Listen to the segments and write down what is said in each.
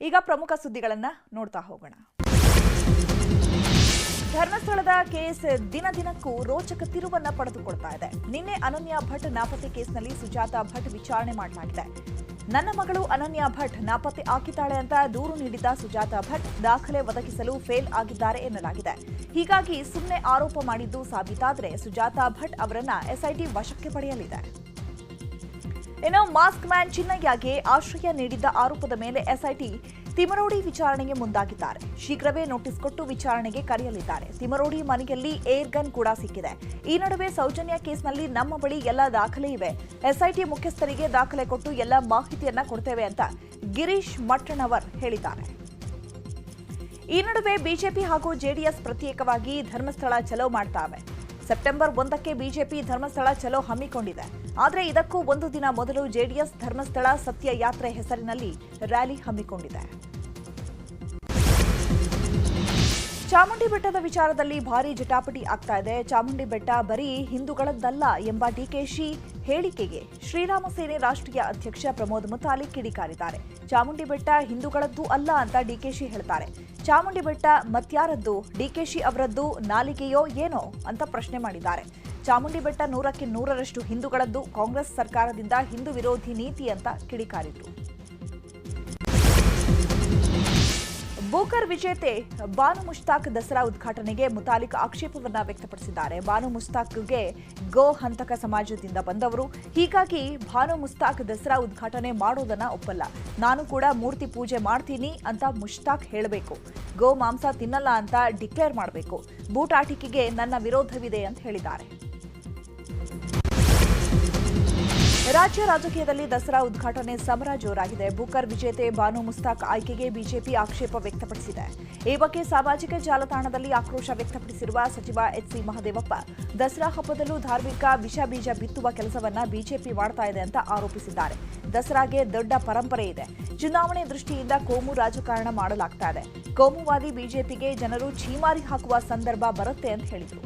ಈಗ ಪ್ರಮುಖ ಸುದ್ದಿಗಳನ್ನ ನೋಡ್ತಾ ಹೋಗೋಣ. ಧರ್ಮಸ್ಥಳದ ಕೇಸ್ ದಿನದಿನಕ್ಕೂ ರೋಚಕ ತಿರುವನ್ನ ಪಡೆದುಕೊಳ್ತಾ ಇದೆ. ನಿನ್ನೆ ಅನನ್ಯ ಭಟ್ ನಾಪತ್ತೆ ಕೇಸ್ನಲ್ಲಿ ಸುಜಾತಾ ಭಟ್ ವಿಚಾರಣೆ ಮಾಡಲಾಗಿದೆ. ನನ್ನ ಮಗಳು ಅನನ್ಯ ಭಟ್ ನಾಪತ್ತೆ ಆಗಿದ್ದಾಳೆ ಅಂತ ದೂರು ನೀಡಿದ್ದ ಸುಜಾತಾ ಭಟ್ ದಾಖಲೆ ಒದಗಿಸಲು ಫೇಲ್ ಆಗಿದ್ದಾರೆ ಎನ್ನಲಾಗಿದೆ. ಹೀಗಾಗಿ ಸುಮ್ಮನೆ ಆರೋಪ ಮಾಡಿದ್ದು ಸಾಬೀತಾದರೆ ಸುಜಾತಾ ಭಟ್ ಅವರನ್ನ ಎಸ್ಐಟಿ ವಶಕ್ಕೆ ಪಡೆಯಲಿದೆ. ಇನ್ನು ಮಾಸ್ಕ್ ಮ್ಯಾನ್ ಚಿನ್ನಯ್ಯಗೆ ಆಶ್ರಯ ನೀಡಿದ್ದ ಆರೋಪದ ಮೇಲೆ ಎಸ್ಐಟಿ ತಿಮರೋಡಿ ವಿಚಾರಣೆಗೆ ಮುಂದಾಗಿದ್ದಾರೆ. ಶೀಘ್ರವೇ ನೋಟಿಸ್ ಕೊಟ್ಟು ವಿಚಾರಣೆಗೆ ಕರೆಯಲಿದ್ದಾರೆ. ತಿಮರೋಡಿ ಮನೆಯಲ್ಲಿ ಏರ್ ಗನ್ ಕೂಡ ಸಿಕ್ಕಿದೆ. ಈ ನಡುವೆ ಸೌಜನ್ಯ ಕೇಸ್ನಲ್ಲಿ ನಮ್ಮ ಬಳಿ ಎಲ್ಲ ದಾಖಲೆ ಇವೆ. ಎಸ್ಐಟಿ ಮುಖ್ಯಸ್ಥರಿಗೆ ದಾಖಲೆ ಕೊಟ್ಟು ಎಲ್ಲ ಮಾಹಿತಿಯನ್ನ ಕೊಡ್ತೇವೆ ಅಂತ ಗಿರೀಶ್ ಮಟ್ಟಣ್ಣವರ್ ಹೇಳಿದ್ದಾರೆ. ಈ ನಡುವೆ ಬಿಜೆಪಿ ಹಾಗೂ ಜೆಡಿಎಸ್ ಪ್ರತ್ಯೇಕವಾಗಿ ಧರ್ಮಸ್ಥಳ ಚಲೋ ಮಾಡ್ತಾವೆ. ಸೆಪ್ಟೆಂಬರ್ 1ಕ್ಕೆ ಬಿಜೆಪಿ ಧರ್ಮಸ್ಥಳ ಚಲೋ ಹಮ್ಮಿಕೊಂಡಿದೆ. ಆದರೆ ಇದಕ್ಕೂ ಒಂದು ದಿನ ಮೊದಲು ಜೆಡಿಎಸ್ ಧರ್ಮಸ್ಥಳ ಸತ್ಯ ಯಾತ್ರೆ ಹೆಸರಿನಲ್ಲಿ ರ್ಯಾಲಿ ಹಮ್ಮಿಕೊಂಡಿದೆ. ಚಾಮುಂಡಿ ಬೆಟ್ಟದ ವಿಚಾರದಲ್ಲಿ ಭಾರೀ ಜಟಾಪಟಿ ಆಗ್ತಾ ಇದೆ. ಚಾಮುಂಡಿ ಬೆಟ್ಟ ಬರೀ ಹಿಂದೂಗಳದ್ದಲ್ಲ ಎಂಬ ಡಿಕೆಶಿ ಹೇಳಿಕೆಗೆ ಶ್ರೀರಾಮ ಸೇನೆ ರಾಷ್ಟ್ರೀಯ ಅಧ್ಯಕ್ಷ ಪ್ರಮೋದ್ ಮುತಾಲಿಕ್ ಕಿಡಿಕಾರಿದ್ದಾರೆ. ಚಾಮುಂಡಿ ಬೆಟ್ಟ ಹಿಂದೂಗಳದ್ದು ಅಲ್ಲ ಅಂತ ಡಿಕೆಶಿ ಹೇಳ್ತಾರೆ. ಚಾಮುಂಡಿ ಬೆಟ್ಟ ಮತ್ಯಾರದ್ದು, ಡಿಕೆಶಿ ಅವರದ್ದು ನಾಲಿಗೆಯೋ ಏನೋ ಅಂತ ಪ್ರಶ್ನೆ ಮಾಡಿದ್ದಾರೆ. ಚಾಮುಂಡಿ ಬೆಟ್ಟ 100ಕ್ಕೆ 100ರಷ್ಟು ಹಿಂದೂಗಳದ್ದು, ಕಾಂಗ್ರೆಸ್ ಸರ್ಕಾರದಿಂದ ಹಿಂದೂ ವಿರೋಧಿ ನೀತಿ ಅಂತ ಕಿಡಿಕಾರಿದ್ರು. ಬೂಕರ್ ವಿಜೇತೆ ಬಾನು ಮುಷ್ತಾಕ್ ದಸರಾ ಉದ್ಘಾಟನೆಗೆ ಮುತಾಲಿಕ್ ಆಕ್ಷೇಪವನ್ನ ವ್ಯಕ್ತಪಡಿಸಿದ್ದಾರೆ. ಬಾನು ಮುಷ್ತಾಕ್ಗೆ ಗೋ ಹಂತಕ ಸಮಾಜದಿಂದ ಬಂದವರು, ಹೀಗಾಗಿ ಬಾನು ಮುಷ್ತಾಕ್ ದಸರಾ ಉದ್ಘಾಟನೆ ಮಾಡೋದನ್ನ ಒಪ್ಪಲ್ಲ. ನಾನು ಕೂಡ ಮೂರ್ತಿ ಪೂಜೆ ಮಾಡ್ತೀನಿ ಅಂತ ಮುಷ್ತಾಕ್ ಹೇಳಬೇಕು. ಗೋ ಮಾಂಸ ತಿನ್ನಲ್ಲ ಅಂತ ಡಿಕ್ಲೇರ್ ಮಾಡಬೇಕು. ಬೂಟಾಟಿಕೆಗೆ ನನ್ನ ವಿರೋಧವಿದೆ ಅಂತ ಹೇಳಿದ್ದಾರೆ. ರಾಜ್ಯ ರಾಜಕೀಯದಲ್ಲಿ ದಸರಾ ಉದ್ಘಾಟನೆ ಸಮರ ಜೋರಾಗಿದೆ. ಬೂಕರ್ ವಿಜೇತೆ ಬಾನು ಮುಸ್ತಾಕ್ ಆಯ್ಕೆಗೆ ಬಿಜೆಪಿ ಆಕ್ಷೇಪ ವ್ಯಕ್ತಪಡಿಸಿದೆ. ಈ ಬಗ್ಗೆ ಸಾಮಾಜಿಕ ಜಾಲತಾಣದಲ್ಲಿ ಆಕ್ರೋಶ ವ್ಯಕ್ತಪಡಿಸಿರುವ ಸಚಿವ ಎಚ್ಸಿ ಮಹದೇವಪ್ಪ, ದಸರಾ ಹಬ್ಬದಲ್ಲೂ ಧಾರ್ಮಿಕ ವಿಷ ಬೀಜ ಬಿತ್ತುವ ಕೆಲಸವನ್ನ ಬಿಜೆಪಿ ಮಾಡ್ತಾ ಇದೆ ಅಂತ ಆರೋಪಿಸಿದ್ದಾರೆ. ದಸರಾಗೆ ದೊಡ್ಡ ಪರಂಪರೆ ಇದೆ. ಚುನಾವಣೆ ದೃಷ್ಟಿಯಿಂದ ಕೋಮು ರಾಜಕಾರಣ ಮಾಡಲಾಗ್ತಾ ಇದೆ. ಕೋಮುವಾದಿ ಬಿಜೆಪಿಗೆ ಜನರು ಛೀಮಾರಿ ಹಾಕುವ ಸಂದರ್ಭ ಬರುತ್ತೆ ಅಂತ ಹೇಳಿದರು.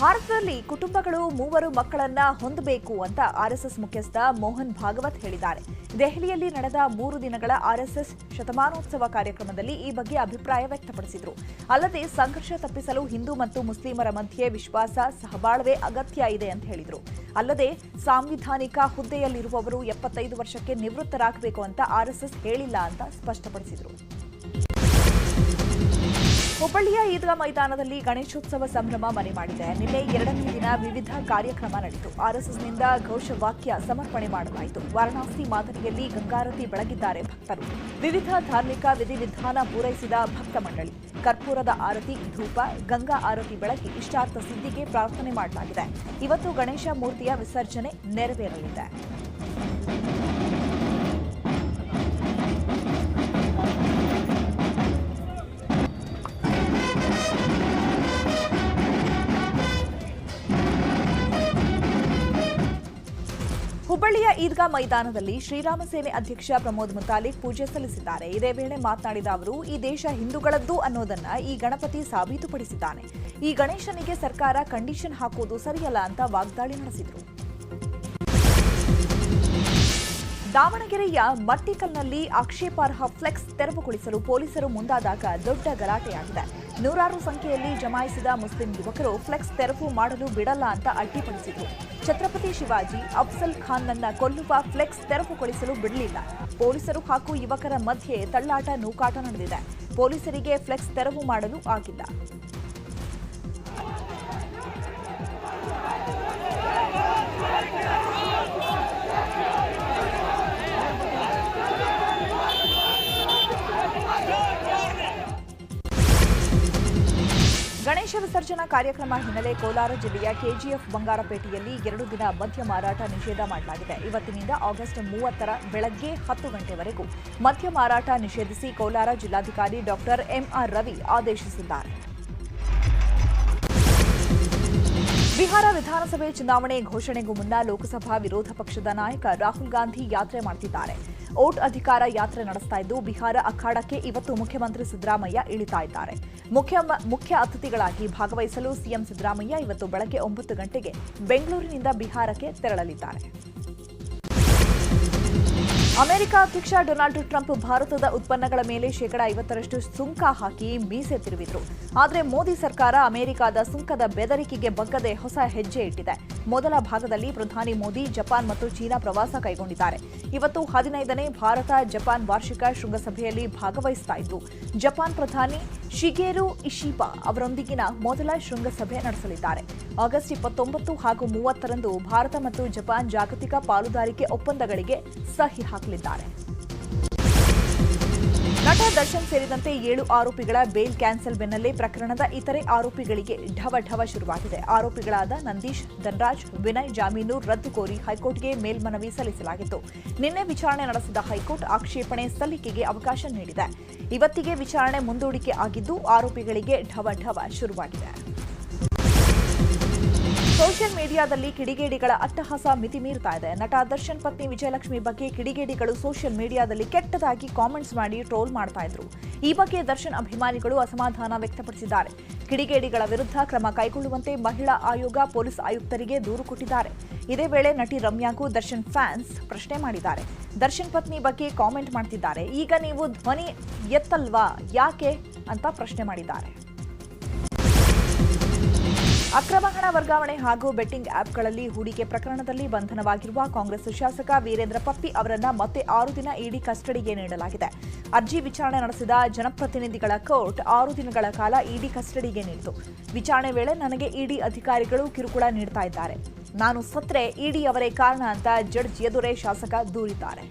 ಭಾರತದಲ್ಲಿ ಕುಟುಂಬಗಳು 3 ಮಕ್ಕಳನ್ನ ಹೊಂದಬೇಕು ಅಂತ ಆರ್ಎಸ್ಎಸ್ ಮುಖ್ಯಸ್ಥ ಮೋಹನ್ ಭಾಗವತ್ ಹೇಳಿದ್ದಾರೆ. ದೆಹಲಿಯಲ್ಲಿ ನಡೆದ 3 ದಿನಗಳ ಆರ್ಎಸ್ಎಸ್ ಶತಮಾನೋತ್ಸವ ಕಾರ್ಯಕ್ರಮದಲ್ಲಿ ಈ ಬಗ್ಗೆ ಅಭಿಪ್ರಾಯ ವ್ಯಕ್ತಪಡಿಸಿದರು. ಅಲ್ಲದೆ ಸಂಘರ್ಷ ತಪ್ಪಿಸಲು ಹಿಂದೂ ಮತ್ತು ಮುಸ್ಲಿಮರ ಮಧ್ಯೆ ವಿಶ್ವಾಸ, ಸಹಬಾಳ್ವೆ ಅಗತ್ಯ ಇದೆ ಅಂತ ಹೇಳಿದರು. ಅಲ್ಲದೆ ಸಾಂವಿಧಾನಿಕ ಹುದ್ದೆಯಲ್ಲಿರುವವರು 75 ವರ್ಷಕ್ಕೆ ನಿವೃತ್ತರಾಗಬೇಕು ಅಂತ ಆರ್ಎಸ್ಎಸ್ ಹೇಳಿಲ್ಲ ಅಂತ ಸ್ಪಷ್ಟಪಡಿಸಿದರು. ಹುಬ್ಬಳ್ಳಿಯ ಈದ್ಗಾ ಮೈದಾನದಲ್ಲಿ ಗಣೇಶೋತ್ಸವ ಸಂಭ್ರಮ ಮನೆ ಮಾಡಿದೆ. ನಿನ್ನೆ 2ನೇ ದಿನ ವಿವಿಧ ಕಾರ್ಯಕ್ರಮ ನಡೆಯಿತು. ಆರ್ಎಸ್ಎಸ್ನಿಂದ ಘೋಷವಾಕ್ಯ ಸಮರ್ಪಣೆ ಮಾಡಲಾಯಿತು. ವಾರಣಾಸಿ ಮಾದರಿಯಲ್ಲಿ ಗಂಗಾರತಿ ಬೆಳಗಿದ್ದಾರೆ ಭಕ್ತರು. ವಿವಿಧ ಧಾರ್ಮಿಕ ವಿಧಿವಿಧಾನ ಪೂರೈಸಿದ ಭಕ್ತ ಮಂಡಳಿ. ಕರ್ಪೂರದ ಆರತಿ, ಧೂಪ, ಗಂಗಾ ಆರತಿ ಬೆಳಗಿ ಇಷ್ಟಾರ್ಥ ಸಿದ್ಧಿಗೆ ಪ್ರಾರ್ಥನೆ ಮಾಡಲಾಗಿದೆ. ಇವತ್ತು ಗಣೇಶ ಮೂರ್ತಿಯ ವಿಸರ್ಜನೆ ನೆರವೇರಲಿದೆ. ಹುಬ್ಬಳ್ಳಿಯ ಈದ್ಗಾ ಮೈದಾನದಲ್ಲಿ ಶ್ರೀರಾಮ ಸೇನೆ ಅಧ್ಯಕ್ಷ ಪ್ರಮೋದ್ ಮುತಾಲಿಕ್ ಪೂಜೆ ಸಲ್ಲಿಸಿದ್ದಾರೆ. ಇದೇ ವೇಳೆ ಮಾತನಾಡಿದ ಅವರು, ಈ ದೇಶ ಹಿಂದೂಗಳದ್ದು ಅನ್ನೋದನ್ನ ಈ ಗಣಪತಿ ಸಾಬೀತುಪಡಿಸಿದ್ದಾನೆ. ಈ ಗಣೇಶನಿಗೆ ಸರ್ಕಾರ ಕಂಡೀಷನ್ ಹಾಕುವುದು ಸರಿಯಲ್ಲ ಅಂತ ವಾಗ್ದಾಳಿ ನಡೆಸಿದರು. ದಾವಣಗೆರೆಯ ಮಟ್ಟಿಕಲ್ನಲ್ಲಿ ಆಕ್ಷೇಪಾರ್ಹ ಫ್ಲೆಕ್ಸ್ ತೆರವುಗೊಳಿಸಲು ಪೊಲೀಸರು ಮುಂದಾದಾಗ ದೊಡ್ಡ ಗಲಾಟೆಯಾಗಿದೆ. 100 ಸಂಖ್ಯೆಯಲ್ಲಿ ಜಮಾಯಿಸಿದ ಮುಸ್ಲಿಂ ಯುವಕರು ಫ್ಲೆಕ್ಸ್ ತೆರವು ಮಾಡಲು ಬಿಡಲ್ಲ ಅಂತ ಅಡ್ಡಿಪಡಿಸಿದರು. ಛತ್ರಪತಿ ಶಿವಾಜಿ, ಅಫ್ಸಲ್ ಖಾನ್ನನ್ನ ಕೊಲ್ಲುವ ಫ್ಲೆಕ್ಸ್ ತೆರವುಗೊಳಿಸಲು ಬಿಡಲಿಲ್ಲ. ಪೊಲೀಸರು ಹಾಗೂ ಯುವಕರ ಮಧ್ಯೆ ತಳ್ಳಾಟ, ನೂಕಾಟ ನಡೆದಿದೆ. ಪೊಲೀಸರಿಗೆ ಫ್ಲೆಕ್ಸ್ ತೆರವು ಮಾಡಲು ಆಗಿಲ್ಲ. ಗಣೇಶ ವಿಸರ್ಜನಾ ಕಾರ್ಯಕ್ರಮ ಹಿನ್ನೆಲೆ ಕೋಲಾರ ಜಿಲ್ಲೆಯ ಕೆಜಿಎಫ್ ಬಂಗಾರಪೇಟೆಯಲ್ಲಿ 2 ದಿನ ಮದ್ಯ ಮಾರಾಟ ನಿಷೇಧ ಮಾಡಲಾಗಿದೆ. ಇವತ್ತಿನಿಂದ ಆಗಸ್ಟ್ 30ರ ಬೆಳಗ್ಗೆ 10 ಗಂಟೆವರೆಗೂ ಮದ್ಯ ಮಾರಾಟ ನಿಷೇಧಿಸಿ ಕೋಲಾರ ಜಿಲ್ಲಾಧಿಕಾರಿ ಡಾಕ್ಟರ್ ಎಂಆರ್ ರವಿ ಆದೇಶಿಸಿದ್ದಾರೆ. ಬಿಹಾರ ವಿಧಾನಸಭೆ ಚುನಾವಣೆ ಘೋಷಣೆಗೂ ಮುನ್ನ ಲೋಕಸಭಾ ವಿರೋಧ ಪಕ್ಷದ ನಾಯಕ ರಾಹುಲ್ ಗಾಂಧಿ ಯಾತ್ರೆ ಮಾಡುತ್ತಿದ್ದಾರೆ. ಓಟ್ ಅಧಿಕಾರ ಯಾತ್ರೆ ನಡೆಸ್ತಾ ಇದ್ದು ಬಿಹಾರ ಅಖಾಡಕ್ಕೆ ಇವತ್ತು ಮುಖ್ಯಮಂತ್ರಿ ಸಿದ್ದರಾಮಯ್ಯ ಇಳಿತಾ ಇದ್ದಾರೆ. ಮುಖ್ಯ ಅತಿಥಿಗಳಾಗಿ ಭಾಗವಹಿಸಲು ಸಿಎಂ ಸಿದ್ದರಾಮಯ್ಯ ಇವತ್ತು ಬೆಳಗ್ಗೆ 9 ಗಂಟೆಗೆ ಬೆಂಗಳೂರಿನಿಂದ ಬಿಹಾರಕ್ಕೆ ತೆರಳಲಿದ್ದಾರೆ. ಅಮೆರಿಕ ಅಧ್ಯಕ್ಷ ಡೊನಾಲ್ಡ್ ಟ್ರಂಪ್ ಭಾರತದ ಉತ್ಪನ್ನಗಳ ಮೇಲೆ ಶೇಕಡಾ 50ರಷ್ಟು ಸುಂಕ ಹಾಕಿ ಮೀಸೆ ತಿರುವಿದ್ರು. ಆದರೆ ಮೋದಿ ಸರ್ಕಾರ ಅಮೆರಿಕದ ಸುಂಕದ ಬೆದರಿಕೆಗೆ ಬಗ್ಗದೆ ಹೊಸ ಹೆಜ್ಜೆ ಇಟ್ಟಿದೆ. ಮೊದಲ ಭಾಗದಲ್ಲಿ ಪ್ರಧಾನಿ ಮೋದಿ ಜಪಾನ್ ಮತ್ತು ಚೀನಾ ಪ್ರವಾಸ ಕೈಗೊಂಡಿದ್ದಾರೆ. ಇವತ್ತು 15ನೇ ಭಾರತ ಜಪಾನ್ ವಾರ್ಷಿಕ ಶೃಂಗಸಭೆಯಲ್ಲಿ ಭಾಗವಹಿಸ್ತಾ ಇದ್ದು ಜಪಾನ್ ಪ್ರಧಾನಿ ಶಿಗೆರು ಇಶಿಬಾ ಅವರೊಂದಿಗಿನ ಮೊದಲ ಶೃಂಗಸಭೆ ನಡೆಸಲಿದ್ದಾರೆ. ಆಗಸ್ಟ್ 29 ಹಾಗೂ 30ರಂದು ಭಾರತ ಮತ್ತು ಜಪಾನ್ ಜಾಗತಿಕ ಪಾಲುದಾರಿಕೆ ಒಪ್ಪಂದಗಳಿಗೆ ಸಹಿ ಹಾಕಲಿದ್ದಾರೆ. ನಟ ದರ್ಶನ್ ಸೇರಿದಂತೆ 7 ಆರೋಪಿಗಳ ಬೇಲ್ ಕ್ಯಾನ್ಸಲ್ ಬೆನ್ನಲ್ಲೇ ಪ್ರಕರಣದ ಇತರೆ ಆರೋಪಿಗಳಿಗೆ ಢವ ಶುರುವಾಗಿದೆ. ಆರೋಪಿಗಳಾದ ನಂದೀಶ್, ಧನರಾಜ್, ವಿನಯ್ ಜಾಮೀನು ರದ್ದು ಕೋರಿ ಹೈಕೋರ್ಟ್ಗೆ ಮೇಲ್ಮನವಿ ಸಲ್ಲಿಸಲಾಗಿತ್ತು. ನಿನ್ನೆ ವಿಚಾರಣೆ ನಡೆಸಿದ ಹೈಕೋರ್ಟ್ ಆಕ್ಷೇಪಣೆ ಸಲ್ಲಿಕೆಗೆ ಅವಕಾಶ ನೀಡಿದೆ. ಇವತ್ತಿಗೆ ವಿಚಾರಣೆ ಮುಂದೂಡಿಕೆ ಆಗಿದ್ದು ಆರೋಪಿಗಳಿಗೆ ಢವ ಶುರುವಾಗಿದೆ. ಸೋಷಿಯಲ್ ಮೀಡಿಯಾದಲ್ಲಿ ಕಿಡಿಗೇಡಿಗಳ ಅಟ್ಟಹಾಸ ಮಿತಿ ಮೀರ್ತಾ ಇದೆ. ನಟ ದರ್ಶನ್ ಪತ್ನಿ ವಿಜಯಲಕ್ಷ್ಮಿ ಬಗ್ಗೆ ಕಿಡಿಗೇಡಿಗಳು ಸೋಷಿಯಲ್ ಮೀಡಿಯಾದಲ್ಲಿ ಕೆಟ್ಟದಾಗಿ ಕಾಮೆಂಟ್ಸ್ ಮಾಡಿ ಟ್ರೋಲ್ ಮಾಡ್ತಾ ಇದ್ರು. ಈ ಬಗ್ಗೆ ದರ್ಶನ್ ಅಭಿಮಾನಿಗಳು ಅಸಮಾಧಾನ ವ್ಯಕ್ತಪಡಿಸಿದ್ದಾರೆ. ಕಿಡಿಗೇಡಿಗಳ ವಿರುದ್ಧ ಕ್ರಮ ಕೈಗೊಳ್ಳುವಂತೆ ಮಹಿಳಾ ಆಯೋಗ ಪೊಲೀಸ್ ಆಯುಕ್ತರಿಗೆ ದೂರು ಕೊಟ್ಟಿದ್ದಾರೆ. ಇದೇ ವೇಳೆ ನಟಿ ರಮ್ಯಾಗೂ ದರ್ಶನ್ ಫ್ಯಾನ್ಸ್ ಪ್ರಶ್ನೆ ಮಾಡಿದ್ದಾರೆ. ದರ್ಶನ್ ಪತ್ನಿ ಬಗ್ಗೆ ಕಾಮೆಂಟ್ ಮಾಡ್ತಿದ್ದಾರೆ. ಈಗ ನೀವು ಧ್ವನಿ ಎತ್ತಲ್ವಾ ಯಾಕೆ ಅಂತ ಪ್ರಶ್ನೆ ಮಾಡಿದ್ದಾರೆ. ಅಕ್ರಮ ಹಣ ವರ್ಗಾವಣೆ ಹಾಗೂ ಬೆಟ್ಟಿಂಗ್ ಆಪ್ಗಳಲ್ಲಿ ಹೂಡಿಕೆ ಪ್ರಕರಣದಲ್ಲಿ ಬಂಧನವಾಗಿರುವ ಕಾಂಗ್ರೆಸ್ ಶಾಸಕ ವೀರೇಂದ್ರ ಪಪ್ಪಿ ಅವರನ್ನ ಮತ್ತೆ 6 ದಿನ ಇಡಿ ಕಸ್ಟಡಿಗೆ ನೀಡಲಾಗಿದೆ. ಅರ್ಜಿ ವಿಚಾರಣೆ ನಡೆಸಿದ ಜನಪ್ರತಿನಿಧಿಗಳ ಕೋರ್ಟ್ 6 ದಿನಗಳ ಕಾಲ ಇಡಿ ಕಸ್ಟಡಿಗೆ ನೀಡಿತು. ವಿಚಾರಣೆ ವೇಳೆ ನನಗೆ ಇಡಿ ಅಧಿಕಾರಿಗಳು ಕಿರುಕುಳ ನೀಡ್ತಾ ಇದ್ದಾರೆ. ನಾನು ಸತ್ರೆ ಇಡಿ ಅವರೇ ಕಾರಣ ಅಂತ ಜಡ್ಜ್ ಎದುರೇ ಶಾಸಕ ದೂರಿದ್ದಾರೆ.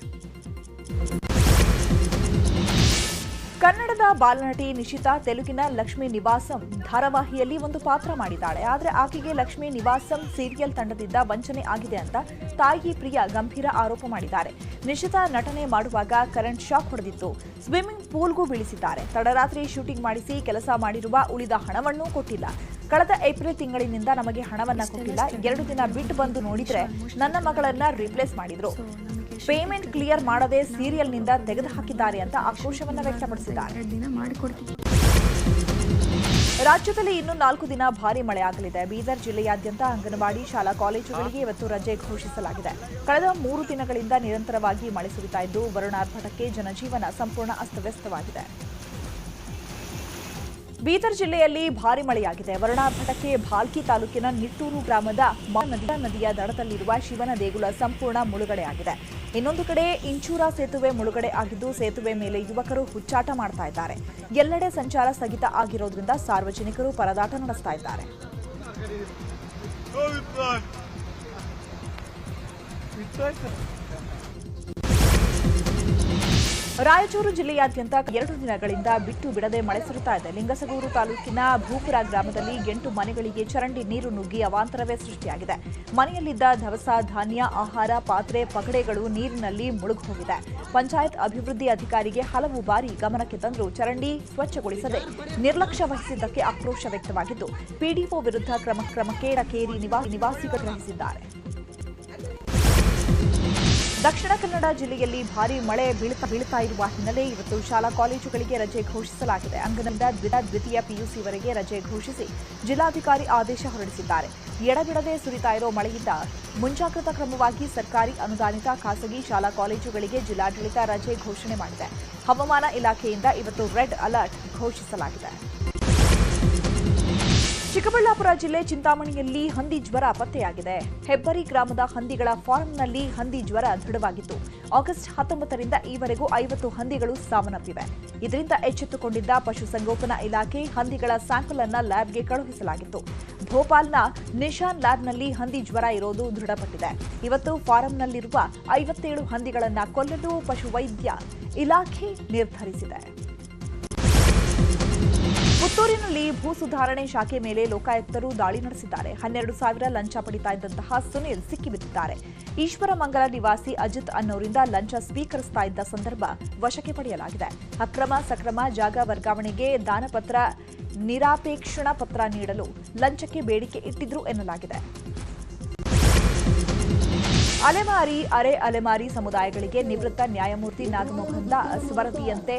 ಕನ್ನಡದ ಬಾಲನಟಿ ನಿಶಿತಾ ತೆಲುಗಿನ ಲಕ್ಷ್ಮೀ ನಿವಾಸಂ ಧಾರಾವಾಹಿಯಲ್ಲಿ ಒಂದು ಪಾತ್ರ ಮಾಡಿದ್ದಾಳೆ. ಆದರೆ ಆಕೆಗೆ ಲಕ್ಷ್ಮೀ ನಿವಾಸಂ ಸೀರಿಯಲ್ ತಂಡದಿಂದ ವಂಚನೆ ಆಗಿದೆ ಅಂತ ತಾಯಿ ಪ್ರಿಯಾ ಗಂಭೀರ ಆರೋಪ ಮಾಡಿದ್ದಾರೆ. ನಿಶಿತಾ ನಟನೆ ಮಾಡುವಾಗ ಕರೆಂಟ್ ಶಾಕ್ ಹೊಡೆದಿತ್ತು. ಸ್ವಿಮ್ಮಿಂಗ್ ಪೂಲ್ಗೂ ಬೀಳಿಸಿದ್ದಾರೆ. ತಡರಾತ್ರಿ ಶೂಟಿಂಗ್ ಮಾಡಿಸಿ ಕೆಲಸ ಮಾಡಿರುವ ಉಳಿದ ಹಣವನ್ನೂ ಕೊಟ್ಟಿಲ್ಲ. ಕಳೆದ ಏಪ್ರಿಲ್ ತಿಂಗಳಿನಿಂದ ನಮಗೆ ಹಣವನ್ನ ಕೊಟ್ಟಿಲ್ಲ. 2 ದಿನ ಬಿಟ್ಟು ಬಂದು ನೋಡಿದ್ರೆ ನನ್ನ ಮಗಳನ್ನ ರಿಪ್ಲೇಸ್ ಮಾಡಿದ್ರು. ಪೇಮೆಂಟ್ ಕ್ಲಿಯರ್ ಮಾಡದೆ ಸೀರಿಯಲ್ನಿಂದ ತೆಗೆದುಹಾಕಿದ್ದಾರೆ ಅಂತ ಆಕ್ರೋಶವನ್ನು ವ್ಯಕ್ತಪಡಿಸಿದ್ದಾರೆ. ರಾಜ್ಯದಲ್ಲಿ ಇನ್ನು 4 ದಿನ ಭಾರೀ ಮಳೆಯಾಗಲಿದೆ. ಬೀದರ್ ಜಿಲ್ಲೆಯಾದ್ಯಂತ ಅಂಗನವಾಡಿ ಶಾಲಾ ಕಾಲೇಜುಗಳಿಗೆ ಇವತ್ತು ರಜೆ ಘೋಷಿಸಲಾಗಿದೆ. ಕಳೆದ 3 ದಿನಗಳಿಂದ ನಿರಂತರವಾಗಿ ಮಳೆ ಸುರಿತಾ ಇದ್ದು ವರುಣಾರ್ಭಟಕ್ಕೆ ಜನಜೀವನ ಸಂಪೂರ್ಣ ಅಸ್ತವ್ಯಸ್ತವಾಗಿದೆ. ಬೀದರ್ ಜಿಲ್ಲೆಯಲ್ಲಿ ಭಾರೀ ಮಳೆಯಾಗಿದೆ. ವರುಣಾರ್ಭಟಕ್ಕೆ ಭಾಲ್ಕಿ ತಾಲೂಕಿನ ನಿಟ್ಟೂರು ಗ್ರಾಮದ ನದಿಯ ದಡದಲ್ಲಿರುವ ಶಿವನ ದೇಗುಲ ಸಂಪೂರ್ಣ ಮುಳುಗಡೆಯಾಗಿದೆ. ಇನ್ನೊಂದು ಕಡೆ ಇಂಚೂರ ಸೇತುವೆ ಮುಳುಗಡೆ ಆಗಿದ್ದು ಸೇತುವೆ ಮೇಲೆ ಯುವಕರು ಹುಚ್ಚಾಟ ಮಾಡ್ತಾ ಇದ್ದಾರೆ. ಎಲ್ಲೆಡೆ ಸಂಚಾರ ಸ್ಥಗಿತ ಆಗಿರೋದ್ರಿಂದ ಸಾರ್ವಜನಿಕರು ಪರದಾಟ ನಡೆಸ್ತಾ ಇದ್ದಾರೆ. ರಾಯಚೂರು ಜಿಲ್ಲೆಯಾದ್ಯಂತ 2 ದಿನಗಳಿಂದ ಬಿಟ್ಟು ಬಿಡದೆ ಮಳೆ ಸುರಿತಾ ಇದೆ. ಲಿಂಗಸಗೂರು ತಾಲೂಕಿನ ಭೂಪುರ ಗ್ರಾಮದಲ್ಲಿ 8 ಮನೆಗಳಿಗೆ ಚರಂಡಿ ನೀರು ನುಗ್ಗಿ ಅವಾಂತರವೇ ಸೃಷ್ಟಿಯಾಗಿದೆ. ಮನೆಯಲ್ಲಿದ್ದ ದವಸ ಧಾನ್ಯ, ಆಹಾರ, ಪಾತ್ರೆ, ಪಗಡೆಗಳು ನೀರಿನಲ್ಲಿ ಮುಳುಗೋಗಿದೆ. ಪಂಚಾಯತ್ ಅಭಿವೃದ್ಧಿ ಅಧಿಕಾರಿಗೆ ಹಲವು ಬಾರಿ ಗಮನಕ್ಕೆ ತಂದರೂ ಚರಂಡಿ ಸ್ವಚ್ಛಗೊಳಿಸದೆ ನಿರ್ಲಕ್ಷ್ಯ ವಹಿಸಿದ್ದಕ್ಕೆ ಆಕ್ರೋಶ ವ್ಯಕ್ತವಾಗಿದ್ದು ಪಿಡಿಒ ವಿರುದ್ಧ ಕ್ರಮಕ್ಕೆ ಕೇರಿ ನಿವಾಸಿಗಳು ಗ್ರಹಿಸಿದ್ದಾರೆ. ದಕ್ಷಿಣ ಕನ್ನಡ ಜಿಲ್ಲೆಯಲ್ಲಿ ಭಾರೀ ಮಳೆ ಬೀಳ್ತಾ ಇರುವ ಹಿನ್ನೆಲೆ ಇವತ್ತು ಶಾಲಾ ಕಾಲೇಜುಗಳಿಗೆ ರಜೆ ಘೋಷಿಸಲಾಗಿದೆ. ಅಂಗನದಿಂದ ದ್ವಿತೀಯ ಪಿಯುಸಿವರೆಗೆ ರಜೆ ಘೋಷಿಸಿ ಜಿಲ್ಲಾಧಿಕಾರಿ ಆದೇಶ ಹೊರಡಿಸಿದ್ದಾರೆ. ಎಡಬಿಡದೆ ಸುರಿತಾ ಇರೋ ಮಳೆಯಿಂದ ಮುಂಜಾಗ್ರತಾ ಕ್ರಮವಾಗಿ ಸರ್ಕಾರಿ ಅನುದಾನಿತ ಖಾಸಗಿ ಶಾಲಾ ಕಾಲೇಜುಗಳಿಗೆ ಜಿಲ್ಲಾಡಳಿತ ರಜೆ ಘೋಷಣೆ ಮಾಡಿದೆ. ಹವಾಮಾನ ಇಲಾಖೆಯಿಂದ ಇವತ್ತು ರೆಡ್ ಅಲರ್ಟ್ ಘೋಷಿಸಲಾಗಿದೆ. ಚಿಕ್ಕಬಳ್ಳಾಪುರ ಜಿಲ್ಲೆ ಚಿಂತಾಮಣಿಯಲ್ಲಿ ಹಂದಿ ಜ್ವರ ಪತ್ತೆಯಾಗಿದೆ. ಹೆಬ್ಬರಿ ಗ್ರಾಮದ ಹಂದಿಗಳ ಫಾರ್ಮ್ನಲ್ಲಿ ಹಂದಿ ಜ್ವರ ದೃಢವಾಗಿತ್ತು. ಆಗಸ್ಟ್ 19ರಿಂದ ಈವರೆಗೂ 50 ಹಂದಿಗಳು ಸಾವನ್ನಪ್ಪಿವೆ. ಇದರಿಂದ ಎಚ್ಚೆತ್ತುಕೊಂಡಿದ್ದ ಪಶುಸಂಗೋಪನಾ ಇಲಾಖೆ ಹಂದಿಗಳ ಸ್ಯಾಂಪಲ್ ಅನ್ನು ಲ್ಯಾಬ್ಗೆ ಕಳುಹಿಸಲಾಗಿತ್ತು. ಭೋಪಾಲ್ನ ನಿಶಾನ್ ಲ್ಯಾಬ್ನಲ್ಲಿ ಹಂದಿ ಜ್ವರ ಇರೋದು ದೃಢಪಟ್ಟಿದೆ. ಇವತ್ತು ಫಾರಂನಲ್ಲಿರುವ 57 ಹಂದಿಗಳನ್ನು ಕೊಲ್ಲಲು ಪಶುವೈದ್ಯ ಇಲಾಖೆ ನಿರ್ಧರಿಸಿದೆ. ಪುತ್ತೂರಿನಲ್ಲಿ ಭೂ ಸುಧಾರಣೆ ಶಾಖೆ ಮೇಲೆ ಲೋಕಾಯುಕ್ತರು ದಾಳಿ ನಡೆಸಿದ್ದಾರೆ. 12,000 ಲಂಚ ಪಡಿತಾ ಇದ್ದಂತಹ ಸುನಿಲ್ ಸಿಕ್ಕಿಬಿದ್ದಿದ್ದಾರೆ. ಈಶ್ವರಮಂಗಲ ನಿವಾಸಿ ಅಜಿತ್ ಅನ್ನೋರಿಂದ ಲಂಚ ಸ್ವೀಕರಿಸ್ತಾ ಇದ್ದ ಸಂದರ್ಭ ವಶಕ್ಕೆ ಪಡೆಯಲಾಗಿದೆ. ಅಕ್ರಮ ಸಕ್ರಮ ಜಾಗ ವರ್ಗಾವಣೆಗೆ ದಾನಪತ್ರ, ನಿರಾಪೇಕ್ಷಣ ಪತ್ರ ನೀಡಲು ಲಂಚಕ್ಕೆ ಬೇಡಿಕೆ ಇಟ್ಟಿದ್ರು ಎನ್ನಲಾಗಿದೆ. ಅಲೆಮಾರಿ ಅರೆ ಅಲೆಮಾರಿ ಸಮುದಾಯಗಳಿಗೆ ನಿವೃತ್ತ ನ್ಯಾಯಮೂರ್ತಿ ನಾಗಮೋಹನ್ ದಾಸ್ ವರದಿಯಂತೆ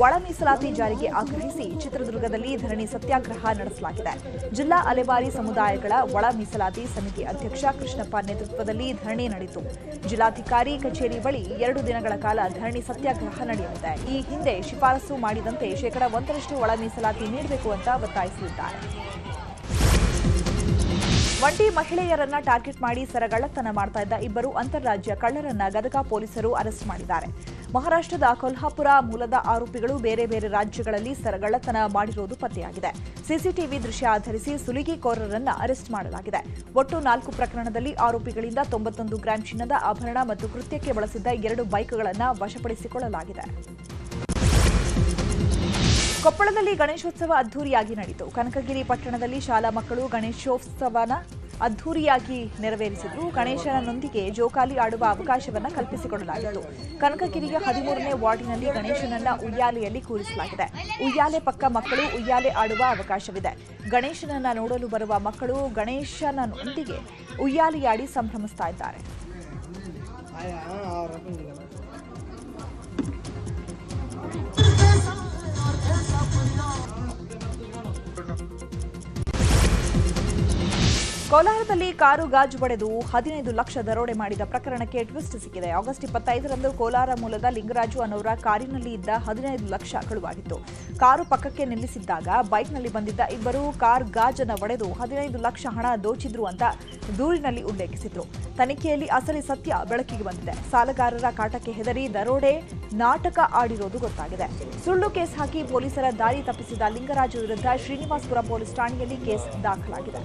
ಒಳ ಮೀಸಲಾತಿ ಜಾರಿಗೆ ಆಗ್ರಹಿಸಿ ಚಿತ್ರದುರ್ಗದಲ್ಲಿ ಧರಣಿ ಸತ್ಯಾಗ್ರಹ ನಡೆಸಲಾಗಿದೆ. ಜಿಲ್ಲಾ ಅಲೆಮಾರಿ ಸಮುದಾಯಗಳ ಒಳ ಮೀಸಲಾತಿ ಸಮಿತಿ ಅಧ್ಯಕ್ಷ ಕೃಷ್ಣಪ್ಪ ನೇತೃತ್ವದಲ್ಲಿ ಧರಣಿ ನಡೆಯಿತು. ಜಿಲ್ಲಾಧಿಕಾರಿ ಕಚೇರಿ ಬಳಿ 2 ದಿನಗಳ ಕಾಲ ಧರಣಿ ಸತ್ಯಾಗ್ರಹ ನಡೆಯಲಿದೆ. ಈ ಹಿಂದೆ ಶಿಫಾರಸು ಮಾಡಿದಂತೆ 1% ಒಳ ಮೀಸಲಾತಿ ನೀಡಬೇಕು ಅಂತ ಒತ್ತಾಯಿಸಲಿದ್ದಾರೆ. ಒಂಟಿ ಮಹಿಳೆಯರನ್ನ ಟಾರ್ಗೆಟ್ ಮಾಡಿ ಸರಗಳ್ಳತನ ಮಾಡ್ತಾ ಇದ್ದ ಇಬ್ಬರು ಅಂತಾರಾಜ್ಯ ಕಳ್ಳರನ್ನ ಗದಗ ಪೊಲೀಸರು ಅರೆಸ್ಟ್ ಮಾಡಿದ್ದಾರೆ. ಮಹಾರಾಷ್ಟ್ರದ ಕೊಲ್ಹಾಪುರ ಮೂಲದ ಆರೋಪಿಗಳು ಬೇರೆ ಬೇರೆ ರಾಜ್ಯಗಳಲ್ಲಿ ಸರಗಳ್ಳತನ ಮಾಡಿರುವುದು ಪತ್ತೆಯಾಗಿದೆ. ಸಿಸಿಟಿವಿ ದೃಶ್ಯ ಆಧರಿಸಿ ಸುಲಿಗೆಕೋರರನ್ನ ಅರೆಸ್ಟ್ ಮಾಡಲಾಗಿದೆ. ಒಟ್ಟು 4 ಪ್ರಕರಣದಲ್ಲಿ ಆರೋಪಿಗಳಿಂದ 91 ಗ್ರಾಂ ಚಿನ್ನದ ಆಭರಣ ಮತ್ತು ಕೃತ್ಯಕ್ಕೆ ಬಳಸಿದ್ದ 2 ಬೈಕ್ಗಳನ್ನು ವಶಪಡಿಸಿಕೊಳ್ಳಲಾಗಿದೆ. ಕೊಪ್ಪಳದಲ್ಲಿ ಗಣೇಶೋತ್ಸವ ಅದ್ದೂರಿಯಾಗಿ ನಡೆಯಿತು. ಕನಕಗಿರಿ ಪಟ್ಟಣದಲ್ಲಿ ಶಾಲಾ ಮಕ್ಕಳು ಗಣೇಶೋತ್ಸವನ ಅದ್ದೂರಿಯಾಗಿ ನೆರವೇರಿಸಿದ್ರು. ಗಣೇಶನೊಂದಿಗೆ ಜೋಕಾಲಿ ಆಡುವ ಅವಕಾಶವನ್ನು ಕಲ್ಪಿಸಿಕೊಡಲಾಗಿತ್ತು. ಕನಕಗಿರಿಯ 13ನೇ ವಾರ್ಡಿನಲ್ಲಿ ಗಣೇಶನನ್ನ ಉಯ್ಯಾಲೆಯಲ್ಲಿ ಕೂರಿಸಲಾಗಿದೆ. ಉಯ್ಯಾಲೆ ಪಕ್ಕ ಮಕ್ಕಳು ಉಯ್ಯಾಲೆ ಆಡುವ ಅವಕಾಶವಿದೆ. ಗಣೇಶನನ್ನ ನೋಡಲು ಬರುವ ಮಕ್ಕಳು ಗಣೇಶನೊಂದಿಗೆ ಉಯ್ಯಾಲೆಯಾಡಿ ಸಂಭ್ರಮಿಸ್ತಾ ಇದ್ದಾರೆ. ಕೋಲಾರದಲ್ಲಿ ಕಾರು ಗಾಜು ಬಡೆದು 15 ಲಕ್ಷ ದರೋಡೆ ಮಾಡಿದ ಪ್ರಕರಣಕ್ಕೆ ಟ್ವಿಸ್ಟ್ ಸಿಕ್ಕಿದೆ. ಆಗಸ್ಟ್ 25ರಂದು ಕೋಲಾರ ಮೂಲದ ಲಿಂಗರಾಜು ಅನ್ನೋರ ಕಾರಿನಲ್ಲಿ ಇದ್ದ 15 ಲಕ್ಷ ಕಳುವಾಗಿತ್ತು. ಕಾರು ಪಕ್ಕಕ್ಕೆ ನಿಲ್ಲಿಸಿದ್ದಾಗ ಬೈಕ್ನಲ್ಲಿ ಬಂದಿದ್ದ ಇಬ್ಬರು ಕಾರ್ ಗಾಜನ್ನು ಒಡೆದು 15 ಲಕ್ಷ ಹಣ ದೋಚಿದ್ರು ಅಂತ ದೂರಿನಲ್ಲಿ ಉಲ್ಲೇಖಿಸಿದ್ರು. ತನಿಖೆಯಲ್ಲಿ ಅಸಲಿ ಸತ್ಯ ಬೆಳಕಿಗೆ ಬಂದಿದೆ. ಸಾಲಗಾರರ ಕಾಟಕ್ಕೆ ಹೆದರಿ ದರೋಡೆ ನಾಟಕ ಆಡಿರೋದು ಗೊತ್ತಾಗಿದೆ. ಸುಳ್ಳು ಕೇಸ್ ಹಾಕಿ ಪೊಲೀಸರ ದಾರಿ ತಪ್ಪಿಸಿದ ಲಿಂಗರಾಜು ವಿರುದ್ಧ ಶ್ರೀನಿವಾಸಪುರ ಪೊಲೀಸ್ ಠಾಣೆಯಲ್ಲಿ ಕೇಸ್ ದಾಖಲಾಗಿದೆ.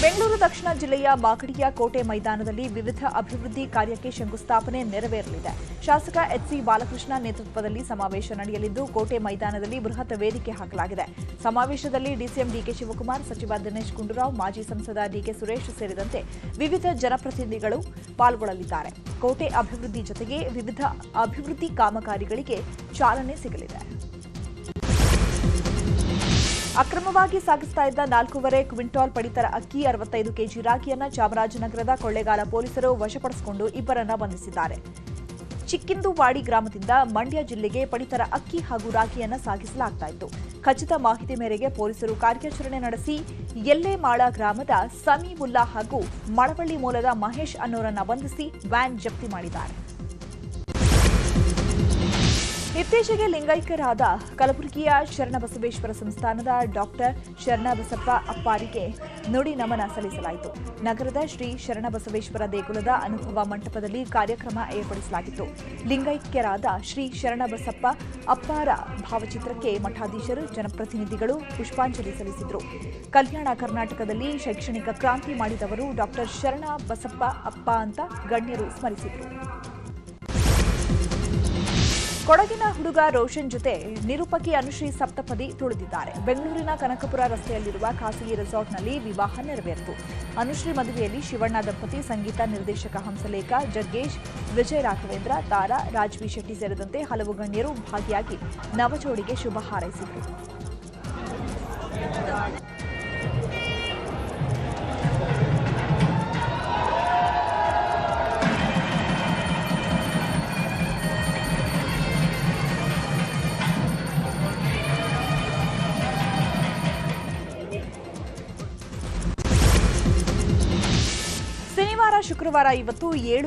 ಬೆಂಗಳೂರು ದಕ್ಷಿಣ ಜಿಲ್ಲೆಯ ಮಾಗಡಿಯ ಕೋಟೆ ಮೈದಾನದಲ್ಲಿ ವಿವಿಧ ಅಭಿವೃದ್ಧಿ ಕಾರ್ಯಕ್ಕೆ ಶಂಕುಸ್ಥಾಪನೆ ನೆರವೇರಲಿದೆ. ಶಾಸಕ ಎಚ್ಸಿ ಬಾಲಕೃಷ್ಣ ನೇತೃತ್ವದಲ್ಲಿ ಸಮಾವೇಶ ನಡೆಯಲಿದ್ದು ಕೋಟೆ ಮೈದಾನದಲ್ಲಿ ಬೃಹತ್ ವೇದಿಕೆ ಹಾಕಲಾಗಿದೆ. ಸಮಾವೇಶದಲ್ಲಿ ಡಿಸಿಎಂ ಡಿಕೆ ಶಿವಕುಮಾರ್, ಸಚಿವ ದಿನೇಶ್ ಗುಂಡೂರಾವ್, ಮಾಜಿ ಸಂಸದ ಡಿಕೆ ಸುರೇಶ್ ಸೇರಿದಂತೆ ವಿವಿಧ ಜನಪ್ರತಿನಿಧಿಗಳು ಪಾಲ್ಗೊಳ್ಳಲಿದ್ದಾರೆ. ಕೋಟೆ ಅಭಿವೃದ್ಧಿ ಜೊತೆಗೆ ವಿವಿಧ ಅಭಿವೃದ್ಧಿ ಕಾಮಗಾರಿಗಳಿಗೆ ಚಾಲನೆ ಸಿಗಲಿದೆ. ಅಕ್ರಮವಾಗಿ ಸಾಗಿಸ್ತಾ ಇದ್ದ 4.5 ಕ್ವಿಂಟಾಲ್ ಪಡಿತರ ಅಕ್ಕಿ, 65 ಕೆಜಿ ರಾಗಿಯನ್ನ ಚಾಮರಾಜನಗರದ ಕೊಳ್ಳೇಗಾಲ ಪೊಲೀಸರು ವಶಪಡಿಸಿಕೊಂಡು ಇಬ್ಬರನ್ನ ಬಂಧಿಸಿದ್ದಾರೆ. ಚಿಕ್ಕಿಂದುವಾಡಿ ಗ್ರಾಮದಿಂದ ಮಂಡ್ಯ ಜಿಲ್ಲೆಗೆ ಪಡಿತರ ಅಕ್ಕಿ ಹಾಗೂ ರಾಗಿಯನ್ನ ಸಾಗಿಸಲಾಗ್ತಾ ಇತ್ತು. ಖಚಿತ ಮಾಹಿತಿ ಮೇರೆಗೆ ಪೊಲೀಸರು ಕಾರ್ಯಾಚರಣೆ ನಡೆಸಿ ಯಲ್ಲೇಮಾಳ ಗ್ರಾಮದ ಸಮೀವುಲ್ಲಾ ಹಾಗೂ ಮಳವಳ್ಳಿ ಮೂಲದ ಮಹೇಶ್ ಅನ್ನೋರನ್ನ ಬಂಧಿಸಿ ವ್ಯಾನ್ ಜಪ್ತಿ ಮಾಡಿದ್ದಾರೆ. ಇತ್ತೀಚೆಗೆ ಲಿಂಗೈಕ್ಯರಾದ ಕಲಬುರಗಿಯ ಶರಣಬಸವೇಶ್ವರ ಸಂಸ್ಥಾನದ ಡಾಕ್ಟರ್ ಶರಣಬಸಪ್ಪ ಅಪ್ಪಾರಿಗೆ ನುಡಿ ನಮನ ಸಲ್ಲಿಸಲಾಯಿತು. ನಗರದ ಶ್ರೀ ಶರಣಬಸವೇಶ್ವರ ದೇಗುಲದ ಅನುಭವ ಮಂಟಪದಲ್ಲಿ ಕಾರ್ಯಕ್ರಮ ಏರ್ಪಡಿಸಲಾಗಿತ್ತು. ಲಿಂಗೈಕ್ಯರಾದ ಶ್ರೀ ಶರಣಬಸಪ್ಪ ಅಪ್ಪಾರ ಭಾವಚಿತ್ರಕ್ಕೆ ಮಠಾಧೀಶರು, ಜನಪ್ರತಿನಿಧಿಗಳು ಪುಷ್ಪಾಂಜಲಿ ಸಲ್ಲಿಸಿದರು. ಕಲ್ಯಾಣ ಕರ್ನಾಟಕದಲ್ಲಿ ಶೈಕ್ಷಣಿಕ ಕ್ರಾಂತಿ ಮಾಡಿದವರು ಡಾಕ್ಟರ್ ಶರಣಬಸಪ್ಪ ಅಪ್ಪ ಅಂತ ಗಣ್ಯರು ಸ್ಮರಿಸಿದರು. ಕೊಡಗಿನ ಹುಡುಗ ರೋಷನ್ ಜೊತೆ ನಿರೂಪಕಿ ಅನುಶ್ರೀ ಸಪ್ತಪದಿ ತುಳಿದಿದ್ದಾರೆ. ಬೆಂಗಳೂರಿನ ಕನಕಪುರ ರಸ್ತೆಯಲ್ಲಿರುವ ಖಾಸಗಿ ರೆಸಾರ್ಟ್ನಲ್ಲಿ ವಿವಾಹ ನೆರವೇರಿತು. ಅನುಶ್ರೀ ಮದುವೆಯಲ್ಲಿ ಶಿವಣ್ಣ ದಂಪತಿ, ಸಂಗೀತ ನಿರ್ದೇಶಕ ಹಂಸಲೇಖ, ಜಗ್ಗೇಶ್, ವಿಜಯ ರಾಘವೇಂದ್ರ, ತಾರಾ, ರಾಜ್ವಿ ಶೆಟ್ಟಿ ಸೇರಿದಂತೆ ಹಲವು ಗಣ್ಯರು ಭಾಗಿಯಾಗಿ ನವಜೋಡಿಗೆ ಶುಭ ಹಾರೈಸಿದರು. ಶನಿವಾರ, ಶುಕ್ರವಾರ ಇವತ್ತು 7